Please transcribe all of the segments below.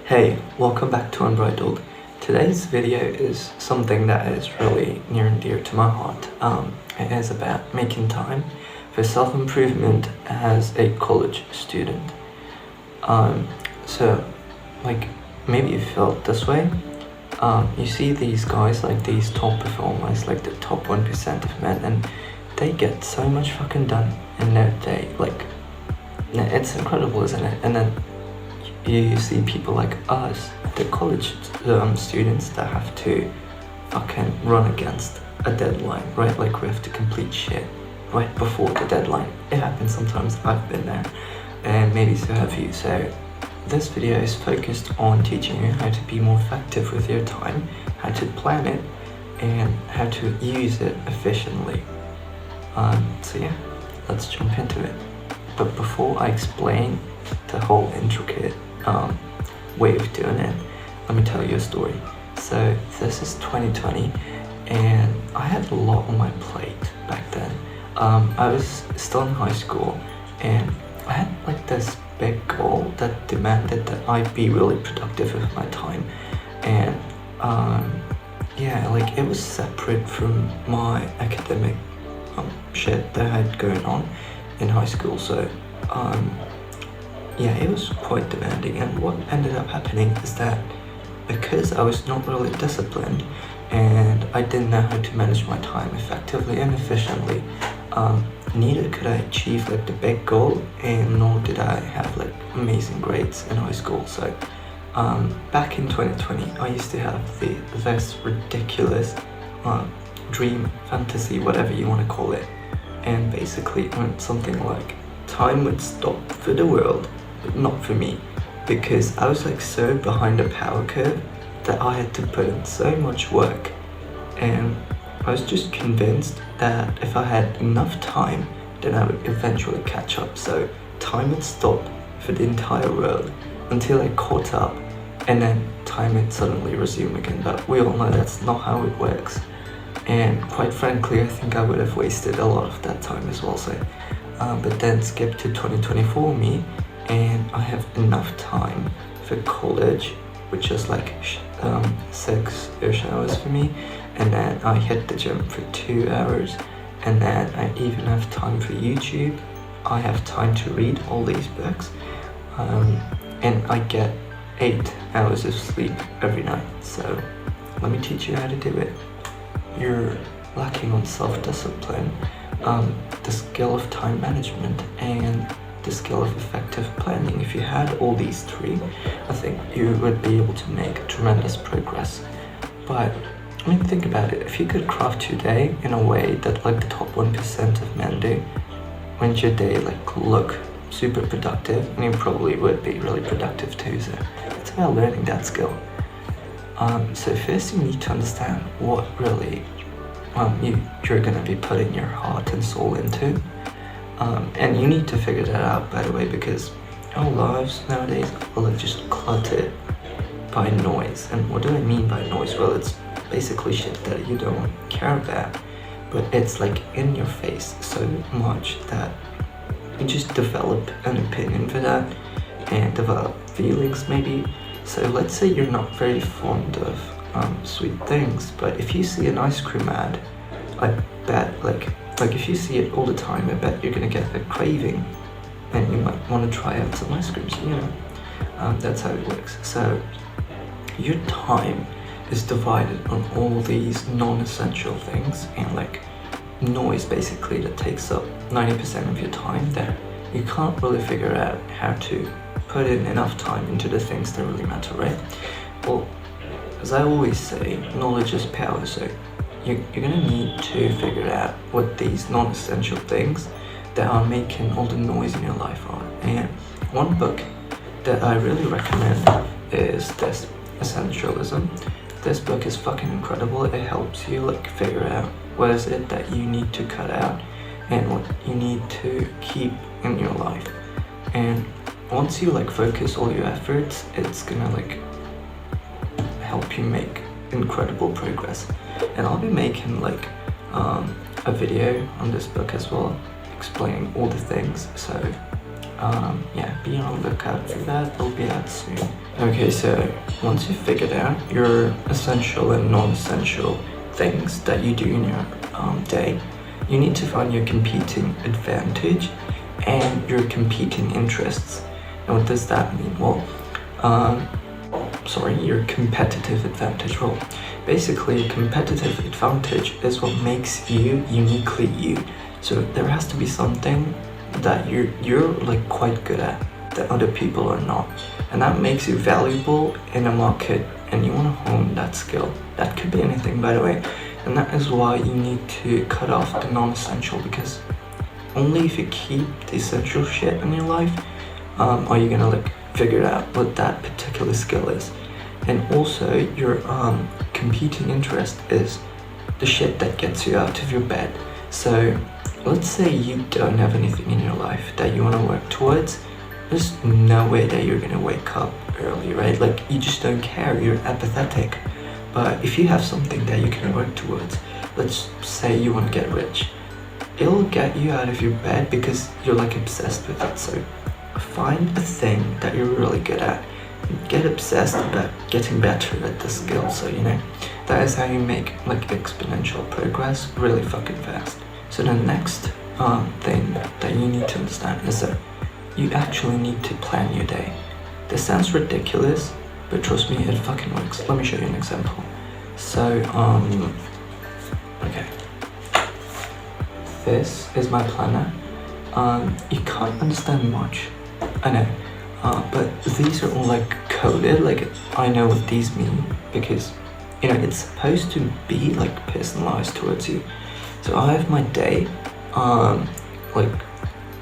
Hey, welcome back to Unbridled. Today's video is something that is really near and dear to my heart. It is about making time for self-improvement as a college student. So, maybe you felt this way. You see these guys, like these top performers, like the top 1% of men, and they get so much fucking done in their day. It's incredible, isn't it? And then you see people like us, the college students that have to fucking run against a deadline, right? Like we have to complete shit right before the deadline. It happens sometimes, I've been there, and maybe so have you. So this video is focused on teaching you how to be more effective with your time, how to plan it, and how to use it efficiently. So yeah, let's jump into it. But before I explain the whole intricate way of doing it, let me tell you a story. So this is 2020 and I had a lot on my plate back then. I was still in high school and I had like this big goal that demanded that I be really productive with my time, and yeah, like it was separate from my academic shit that I had going on in high school. So yeah, it was quite demanding, and what ended up happening is that because I was not really disciplined and I didn't know how to manage my time effectively and efficiently, neither could I achieve like the big goal, and nor did I have like amazing grades in high school. So back in 2020 I used to have this ridiculous dream, fantasy, whatever you want to call it, and basically it went something like time would stop for the world, but not for me, because I was like so behind the power curve that I had to put in so much work, and I was just convinced that if I had enough time then I would eventually catch up. So time would stop for the entire world until I caught up, and then time would suddenly resume again. But we all know that's not how it works, and quite frankly I think I would have wasted a lot of that time as well. So but then skip to 2024 me, and I have enough time for college, which is like 6-ish hours for me, and then I hit the gym for 2 hours, and then I even have time for YouTube. I have time to read all these books, and I get 8 hours of sleep every night. So let me teach you how to do it. You're lacking on self-discipline, the skill of time management, and the skill of effective planning. If you had all these three, I think you would be able to make tremendous progress. But I mean, think about it. If you could craft your day in a way that like the top 1% of men do, wouldn't your day like look super productive? And you probably would be really productive too. So it's about learning that skill. So first you need to understand what really you're going to be putting your heart and soul into, and you need to figure that out, by the way, because our lives nowadays are like just cluttered by noise. And what do I mean by noise? Well, it's basically shit that you don't care about, but it's like in your face so much that you just develop an opinion for that and develop feelings maybe. So let's say you're not very fond of sweet things, but if you see an ice cream ad, I bet like if you see it all the time, I bet you're gonna get a craving and you might want to try out some ice creams, you know. That's how it works. So your time is divided on all these non-essential things and like noise basically that takes up 90% of your time that you can't really figure out how to put in enough time into the things that really matter, right? Well, as I always say, knowledge is power. So you're gonna need to figure out what these non-essential things that are making all the noise in your life are. And one book that I really recommend is this, Essentialism. This book is fucking incredible. It helps you like figure out what is it that you need to cut out and what you need to keep in your life. And once you like focus all your efforts, it's gonna like help you make incredible progress. And I'll be making like a video on this book as well, explaining all the things. So yeah, be on the lookout for that. It'll be out soon. Okay, so once you've figured out your essential and non-essential things that you do in your day, you need to find your competing advantage and your competing interests. And what does that mean? Well, your competitive advantage. Well, basically, competitive advantage is what makes you uniquely you. So there has to be something that you're like quite good at that other people are not, and that makes you valuable in a market, and you want to hone that skill. That could be anything, by the way, and that is why you need to cut off the non-essential, because only if you keep the essential shit in your life are you gonna like figure out what that particular skill is. And also your competing interest is the shit that gets you out of your bed. So let's say you don't have anything in your life that you want to work towards. There's no way that you're gonna wake up early, right? Like, you just don't care, you're apathetic. But if you have something that you can work towards, let's say you want to get rich, it'll get you out of your bed because you're like obsessed with it. So find a thing that you're really good at, get obsessed about getting better at the skill. So that is how you make like exponential progress really fucking fast. So the next thing that you need to understand is that you actually need to plan your day. This sounds ridiculous, but trust me, it fucking works. Let me show you an example. So okay, this is my planner. You can't understand much, I know, but these are all like coded. Like, I know what these mean because it's supposed to be like personalized towards you. So I have my day like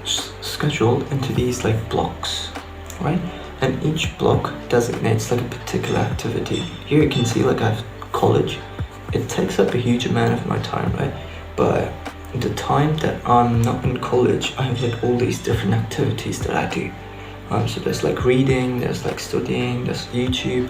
scheduled into these like blocks, right? And each block designates like a particular activity. Here you can see like I have college. It takes up a huge amount of my time, right? But the time that I'm not in college, I have like all these different activities that I do. So there's like reading, there's like studying, there's YouTube.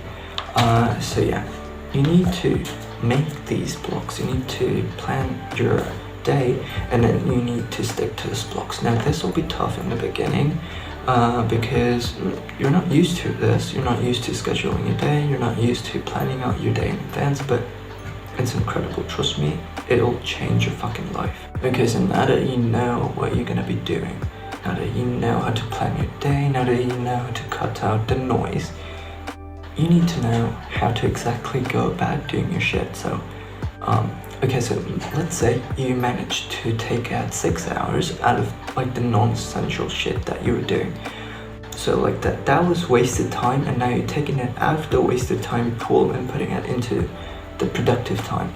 So yeah, you need to make these blocks. You need to plan your day, and then you need to stick to these blocks. Now this will be tough in the beginning because you're not used to this. You're not used to scheduling your day. You're not used to planning out your day in advance, but it's incredible. Trust me, it'll change your fucking life. Okay, so now that you know what you're gonna be doing, now that you know how to plan your day, now that you know how to cut out the noise, you need to know how to exactly go about doing your shit. So okay, so let's say you managed to take out 6 hours out of like the non-essential shit that you were doing. So like that was wasted time, and now you're taking it out of the wasted time pool and putting it into the productive time.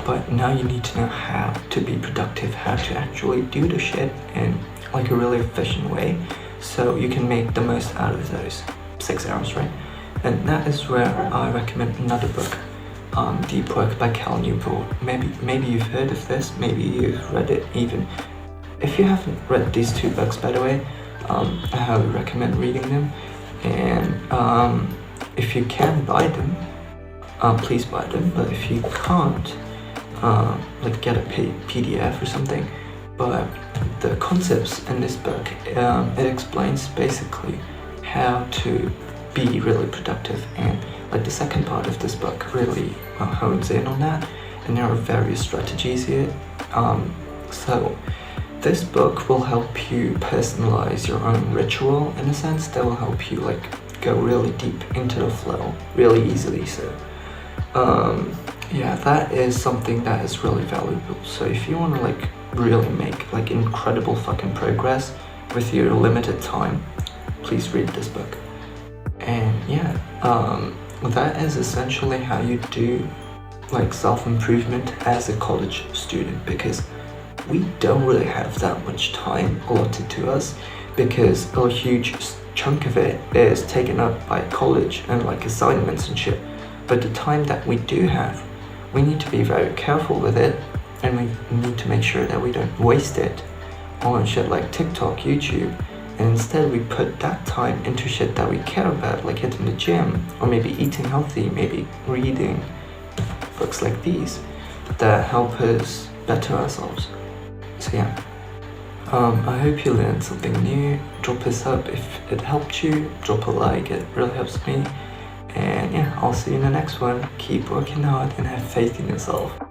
But now you need to know how to be productive, how to actually do the shit in like a really efficient way, so you can make the most out of those 6 hours, right? And that is where I recommend another book, Deep Work by Cal Newport. Maybe you've heard of this, maybe you've read it even. If you haven't read these two books, by the way, I highly recommend reading them. And if you can buy them, please buy them. But if you can't, like get a PDF or something. But the concepts in this book, it explains basically how to be really productive, and like the second part of this book really hones in on that, and there are various strategies here. So this book will help you personalize your own ritual in a sense that will help you like go really deep into the flow really easily. So yeah, that is something that is really valuable. So if you want to like really make like incredible fucking progress with your limited time, please read this book. And yeah, that is essentially how you do like self-improvement as a college student, because we don't really have that much time allotted to us, because a huge chunk of it is taken up by college and like assignments and shit. But the time that we do have, we need to be very careful with it, and we need to make sure that we don't waste it on shit like TikTok, YouTube, and instead we put that time into shit that we care about, like hitting the gym, or maybe eating healthy, maybe reading books like these that help us better ourselves. So yeah, I hope you learned something new. Drop a sub if it helped you. Drop a like, it really helps me. And yeah, I'll see you in the next one. Keep working hard and have faith in yourself.